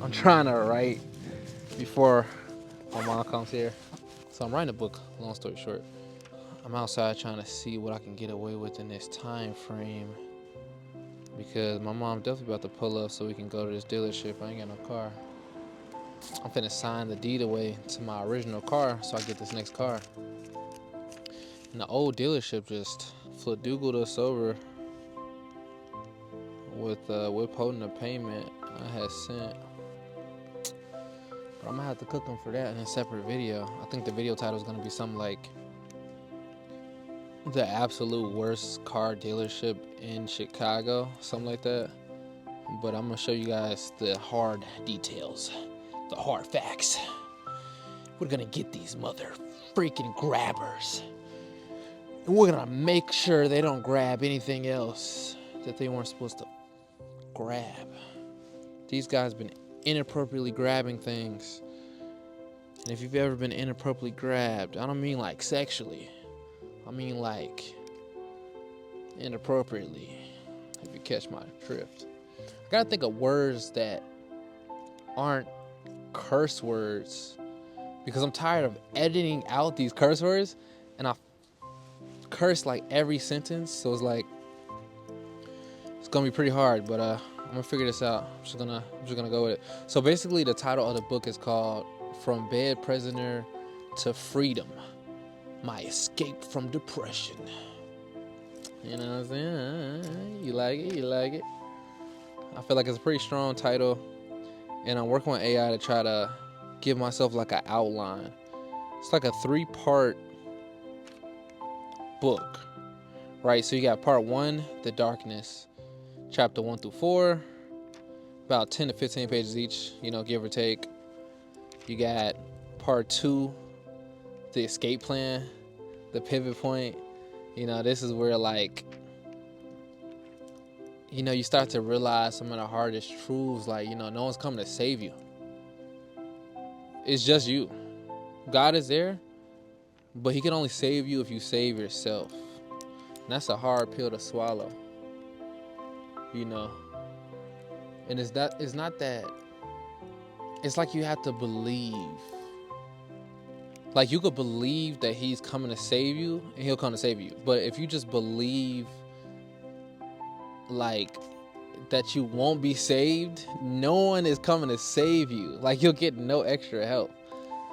I'm trying to write before my mom comes here. So I'm writing a book, long story short. I'm outside trying to see what I can get away with in this time frame. Because my mom definitely about to pull up so we can go to this dealership. I ain't got no car. I'm finna sign the deed away to my original car so I get this next car. And the old dealership just fladoogled us over with withholding the payment I had sent. But I'm gonna have to cook them for that in a separate video. I think the video title is gonna be something like the absolute worst car dealership in Chicago, something like that. But I'm gonna show you guys the hard details, the hard facts. We're gonna get these mother freaking grabbers, and we're gonna make sure they don't grab anything else that they weren't supposed to grab. These guys been inappropriately grabbing things. And if you've ever been inappropriately grabbed, I don't mean like sexually. I mean like inappropriately, if you catch my drift. I gotta think of words that aren't curse words because I'm tired of editing out these curse words and I curse like every sentence. So it's like, it's gonna be pretty hard, but I'm gonna figure this out. I'm just gonna go with it. So basically the title of the book is called From Bed Prisoner to Freedom, My Escape from Depression. You know what I'm saying? You like it? You like it? I feel like it's a pretty strong title, and I'm working with AI to try to give myself like an outline. It's like a 3-part book, right? So you got part 1, The Darkness, chapter 1 through 4, about 10 to 15 pages each, give or take. You got part 2, The Escape Plan, the pivot point. This is where you start to realize some of the hardest truths, no one's coming to save you. It's just you. God is there, but he can only save you if you save yourself. And that's a hard pill to swallow. And it's not that, it's like you have to believe. Like you could believe that he's coming to save you and he'll come to save you. But if you just believe like that you won't be saved, no one is coming to save you. Like you'll get no extra help.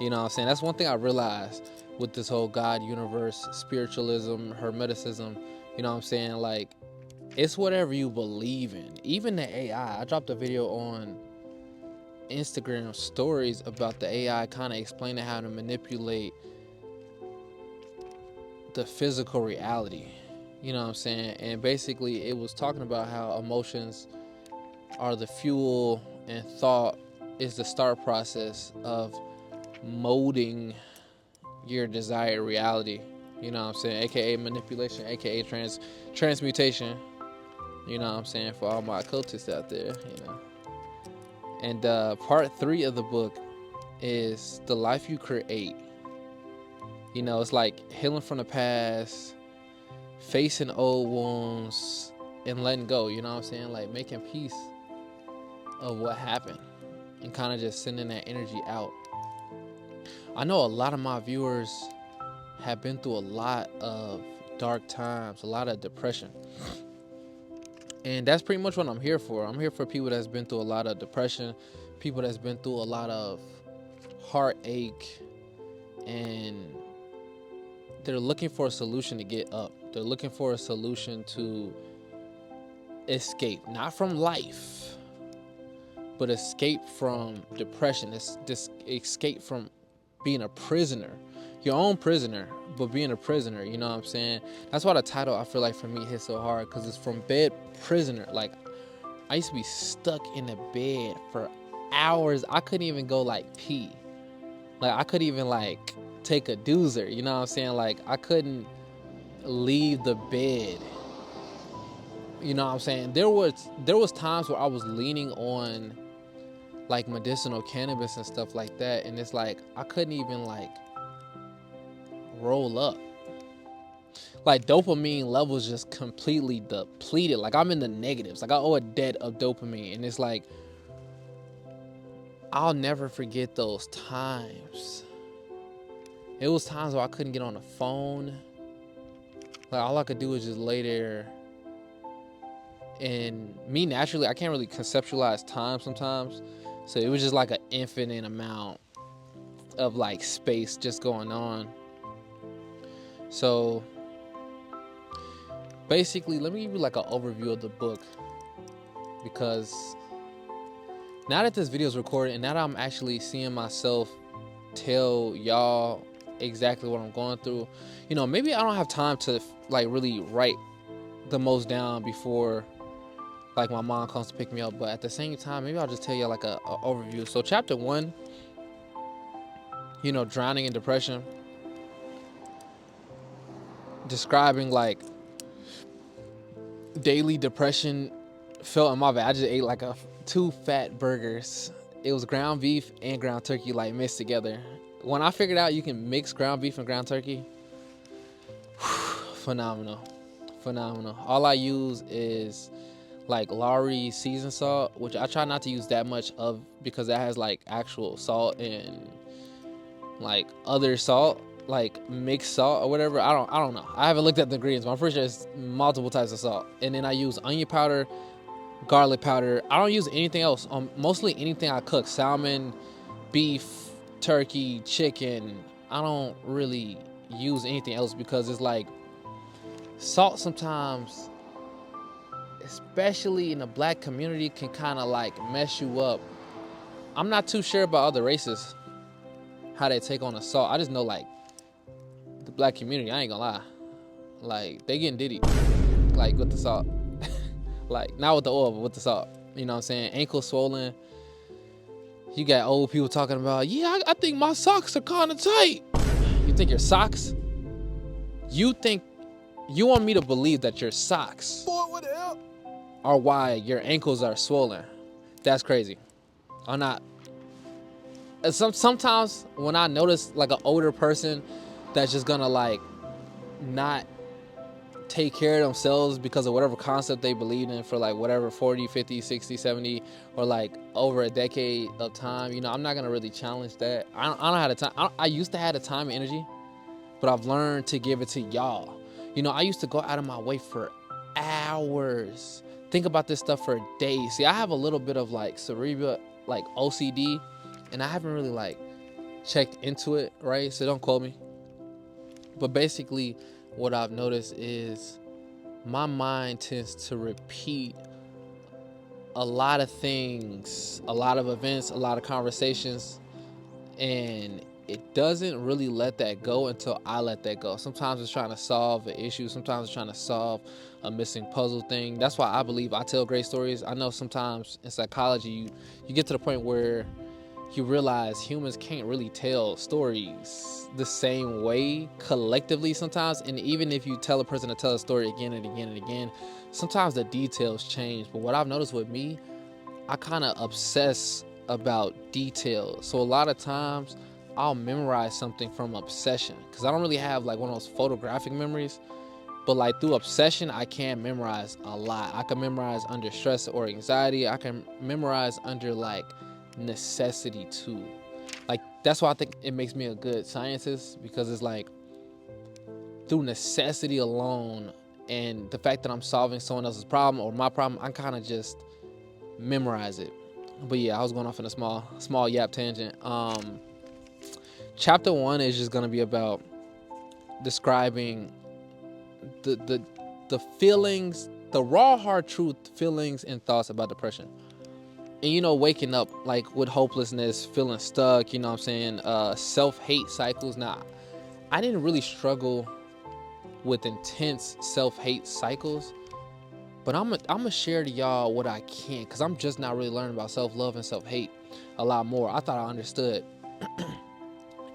You know what I'm saying? That's one thing I realized with this whole God, universe, spiritualism, hermeticism. You know what I'm saying? Like it's whatever you believe in. Even the AI. I dropped a video on Instagram stories about the AI kind of explaining how to manipulate the physical reality. You know what I'm saying? And basically it was talking about how emotions are the fuel and thought is the start process of molding your desired reality. You know what I'm saying? AKA manipulation, AKA transmutation. You know what I'm saying? For all my occultists out there, And part 3 of the book is the life you create. It's like healing from the past, facing old wounds, and letting go. You know what I'm saying? Like making peace of what happened and kind of just sending that energy out. I know a lot of my viewers have been through a lot of dark times, a lot of depression. And that's pretty much what I'm here for. I'm here for people that's been through a lot of depression, people that's been through a lot of heartache, and they're looking for a solution to get up. They're looking for a solution to escape, not from life, but escape from depression. It's escape from being a prisoner, your own prisoner, but being a prisoner. You know what I'm saying? That's why the title, I feel like for me, hits so hard, because it's from bed prisoner. Like I used to be stuck in the bed for hours. I couldn't even go pee. Like I couldn't even take a doozer. You know what I'm saying? Like I couldn't leave the bed. You know what I'm saying? There was times where I was leaning on medicinal cannabis and stuff like that, and it's like I couldn't even roll up. Dopamine levels just completely depleted. I'm in the negatives. I owe a debt of dopamine, and it's I'll never forget those times. It was times where I couldn't get on the phone. Like, all I could do was just lay there. And me, naturally, I can't really conceptualize time sometimes. So it was just like an infinite amount of like space just going on. So basically, let me give you like an overview of the book, because now that this video is recorded and now that I'm actually seeing myself tell y'all exactly what I'm going through, you know, maybe I don't have time to like really write the most down before like my mom comes to pick me up, but at the same time, maybe I'll just tell you like a overview. So chapter 1, you know, drowning in depression, describing like daily depression felt in my bed. I just ate like 2 fat burgers. It was ground beef and ground turkey like mixed together. When I figured out you can mix ground beef and ground turkey, phenomenal. All I use is like Lowry seasoned salt, which I try not to use that much of because that has like actual salt and like other salt, like mixed salt or whatever. I don't know. I haven't looked at the ingredients, but I'm pretty sure it's multiple types of salt. And then I use onion powder, garlic powder. I don't use anything else. Mostly anything I cook, salmon, beef, turkey, chicken. I don't really use anything else because it's like salt sometimes, especially in the black community, can kind of like mess you up. I'm not too sure about other races, how they take on the salt. I just know like the black community, I ain't gonna lie, like they getting diddy like with the salt. Like not with the oil, but with the salt. You know what I'm saying? Ankle swollen. You got old people talking about, yeah, I think my socks are kind of tight. You think your socks? You think you want me to believe that your socks are why your ankles are swollen? That's crazy. I'm not. Sometimes when I notice like an older person that's just gonna like not take care of themselves because of whatever concept they believe in for like whatever 40, 50, 60, 70 or like over a decade of time, you know, I'm not gonna really challenge that. I don't have the time. I used to have the time and energy, but I've learned to give it to y'all. You know, I used to go out of my way for hours, think about this stuff for days. See, I have a little bit of like cerebral like OCD, and I haven't really like checked into it, right? So don't quote me. But basically what I've noticed is my mind tends to repeat a lot of things, a lot of events, a lot of conversations, and it doesn't really let that go until I let that go. Sometimes it's trying to solve an issue. Sometimes it's trying to solve a missing puzzle thing. That's why I believe I tell great stories. I know sometimes in psychology, you get to the point where you realize humans can't really tell stories the same way collectively sometimes. And even if you tell a person to tell a story again and again and again, sometimes the details change. But what I've noticed with me, I kind of obsess about details. So a lot of times I'll memorize something from obsession because I don't really have like one of those photographic memories. But like through obsession, I can memorize a lot. I can memorize under stress or anxiety. I can memorize under like necessity too. Like that's why I think it makes me a good scientist, because it's like through necessity alone and the fact that I'm solving someone else's problem or my problem, I kind of just memorize it. But yeah, I was going off in a small yap tangent. Chapter 1 is just gonna be about describing the feelings, the raw hard truth feelings and thoughts about depression. And you know, waking up like with hopelessness, feeling stuck, you know what I'm saying, self-hate cycles. Now, I didn't really struggle with intense self-hate cycles, but I'm gonna share to y'all what I can, because I'm just not really learning about self-love and self-hate a lot more. I thought I understood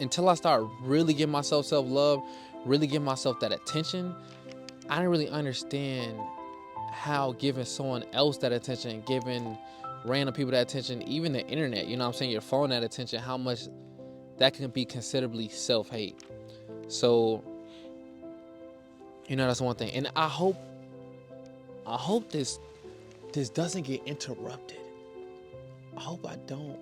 until I start really giving myself self-love, really giving myself that attention. I didn't really understand how giving someone else that attention, giving random people that attention, even the internet, you know what I'm saying, your phone that attention, how much that can be considerably self-hate. So, you know, that's one thing. And I hope this doesn't get interrupted. I hope I don't.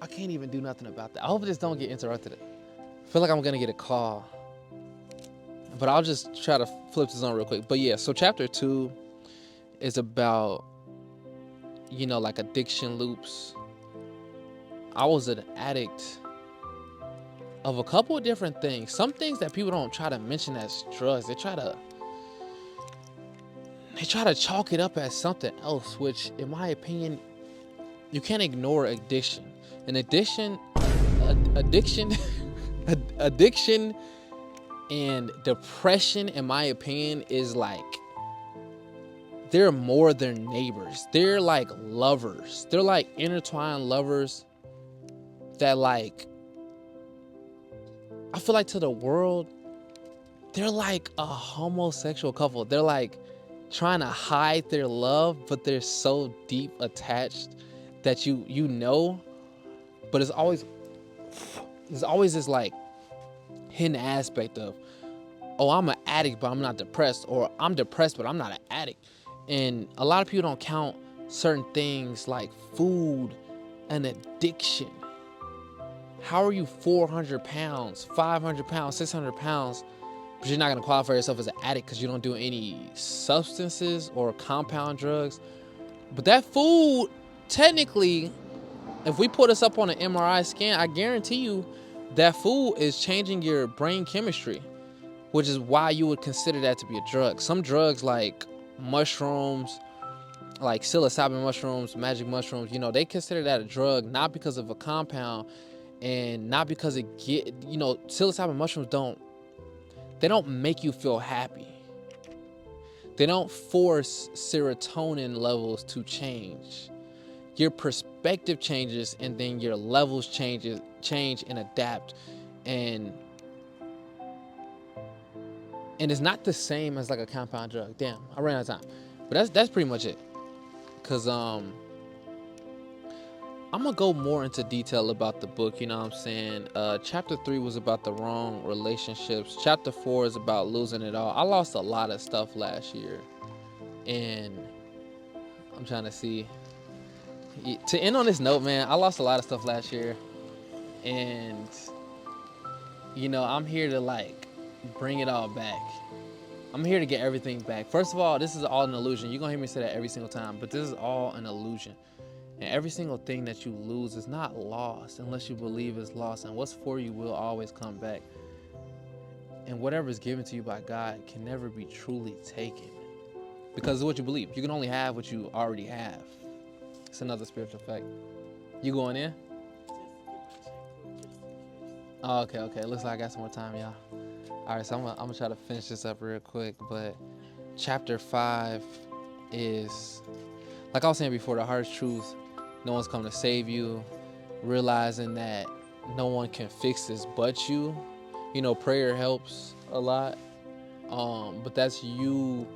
I can't even do nothing about that. I hope this don't get interrupted. I feel like I'm gonna get a call, but I'll just try to flip this on real quick. But yeah, so chapter 2 is about, like addiction loops. I was an addict of a couple of different things. Some things that people don't try to mention as drugs. They try to chalk it up as something else, which in my opinion, you can't ignore addiction. And addiction addiction and depression, in my opinion, is like, they're more than neighbors. They're like lovers. They're like intertwined lovers that, like, I feel like to the world, they're like a homosexual couple. They're like trying to hide their love, but they're so deep attached that but there's always this like hidden aspect of, oh, I'm an addict, but I'm not depressed, or I'm depressed, but I'm not an addict. And a lot of people don't count certain things like food an addiction. How are you 400 pounds, 500 pounds, 600 pounds, but you're not going to qualify yourself as an addict because you don't do any substances or compound drugs? But that food, technically, if we put us up on an MRI scan, I guarantee you that food is changing your brain chemistry, which is why you would consider that to be a drug. Some drugs like mushrooms, like psilocybin mushrooms, magic mushrooms, they consider that a drug, not because of a compound and not because psilocybin mushrooms don't make you feel happy. They don't force serotonin levels to change. Your perspective changes, and then your levels change and adapt, and it's not the same as like a compound drug. Damn, I ran out of time, but that's pretty much it. Cause I'm gonna go more into detail about the book. You know what I'm saying? Chapter 3 was about the wrong relationships. Chapter 4 is about losing it all. I lost a lot of stuff last year, and I'm trying to see. To end on this note, man, I lost a lot of stuff last year, and I'm here to like bring it all back. I'm here to get everything back. First of all, this is all an illusion. You're gonna hear me say that every single time, but this is all an illusion. And every single thing that you lose is not lost unless you believe it's lost. And what's for you will always come back. And whatever is given to you by God can never be truly taken, because it's what you believe. You can only have what you already have. It's another spiritual fact. You going in? Oh, okay. Looks like I got some more time, y'all. All right, so I'm gonna try to finish this up real quick. But chapter 5 is, like I was saying before, the hardest truth. No one's come to save you. Realizing that no one can fix this but you. Prayer helps a lot. But that's you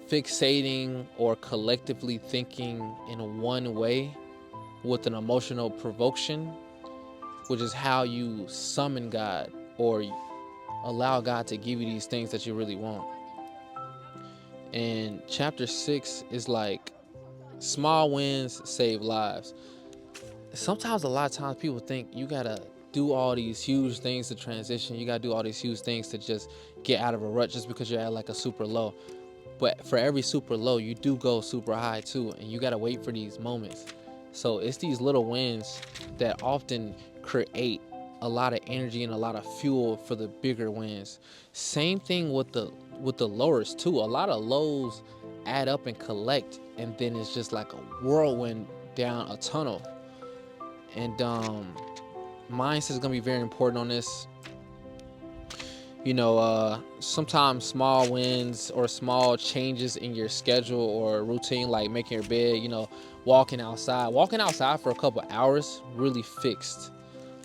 fixating or collectively thinking in one way with an emotional provocation, which is how you summon God or allow God to give you these things that you really want. And chapter 6 is like small wins save lives. Sometimes, a lot of times, people think you gotta do all these huge things to transition. You gotta do all these huge things to just get out of a rut just because you're at like a super low. But for every super low, you do go super high too, and you gotta wait for these moments. So it's these little wins that often create a lot of energy and a lot of fuel for the bigger wins. Same thing with the lowers too. A lot of lows add up and collect, and then it's just like a whirlwind down a tunnel. And mindset is gonna be very important on this. Sometimes small wins or small changes in your schedule or routine, like making your bed, walking outside for a couple hours really fixed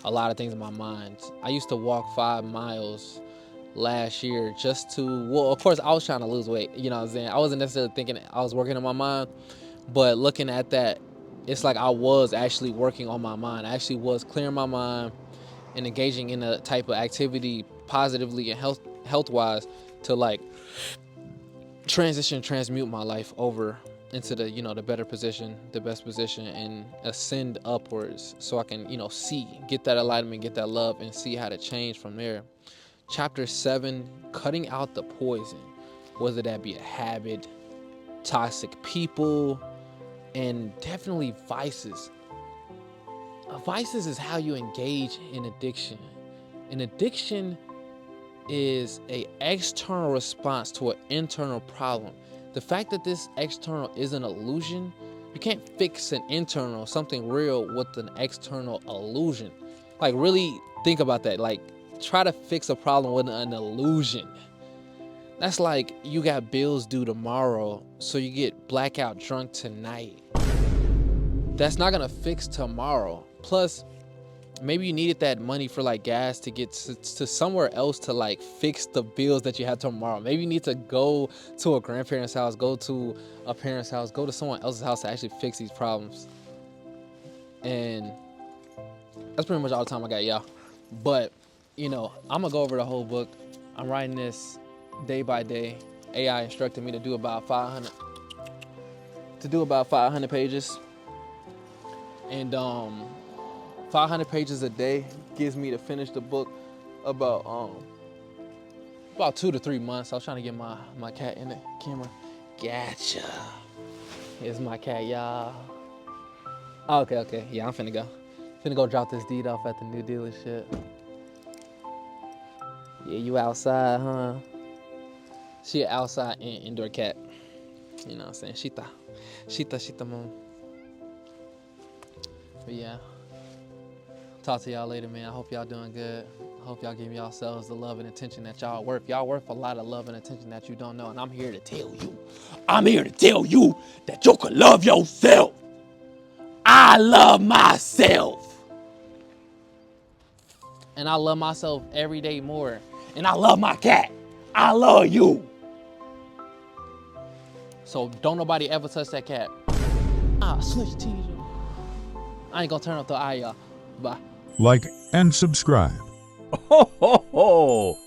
a lot of things in my mind. I used to walk 5 miles last year just to, well, of course I was trying to lose weight, you know what I'm saying? I wasn't necessarily thinking I was working on my mind, but looking at that, it's like I was actually working on my mind. I actually was clearing my mind and engaging in a type of activity positively and health wise to like transmute my life over. into the, you know, the better position, the best position, and ascend upwards so I can, you know, see, get that enlightenment, get that love, and see how to change from there. Chapter 7, cutting out the poison, whether that be a habit, toxic people, and definitely vices. Vices is how you engage in addiction. An addiction is a external response to an internal problem. The fact that this external is an illusion, you can't fix an internal, something real, with an external illusion. Like, really think about that. Like, try to fix a problem with an illusion. That's like you got bills due tomorrow, so you get blackout drunk tonight. That's not gonna fix tomorrow. Plus, maybe you needed that money for like gas to get to somewhere else to like fix the bills that you have tomorrow. Maybe you need to go to a grandparent's house, go to a parent's house, go to someone else's house to actually fix these problems. And that's pretty much all the time I got, y'all. But, you know, I'm gonna go over the whole book. I'm writing this day by day. AI instructed me to do about 500 pages. And 500 pages a day gives me to finish the book about 2 to 3 months. I was trying to get my cat in the camera. Gotcha. Here's my cat, y'all. Okay. Yeah, I'm finna go drop this deed off at the new dealership. Yeah, you outside, huh? She an outside and indoor cat. You know what I'm saying? Shita, mom. But yeah. Talk to y'all later, man. I hope y'all doing good. I hope y'all giving yourselves the love and attention that y'all worth. Y'all worth a lot of love and attention that you don't know. And I'm here to tell you. That you can love yourself. I love myself. And I love myself every day more. And I love my cat. I love you. So don't nobody ever touch that cat. Switch to you. I ain't gonna turn up the eye, y'all. Bye. Like and subscribe. Ho, ho, ho.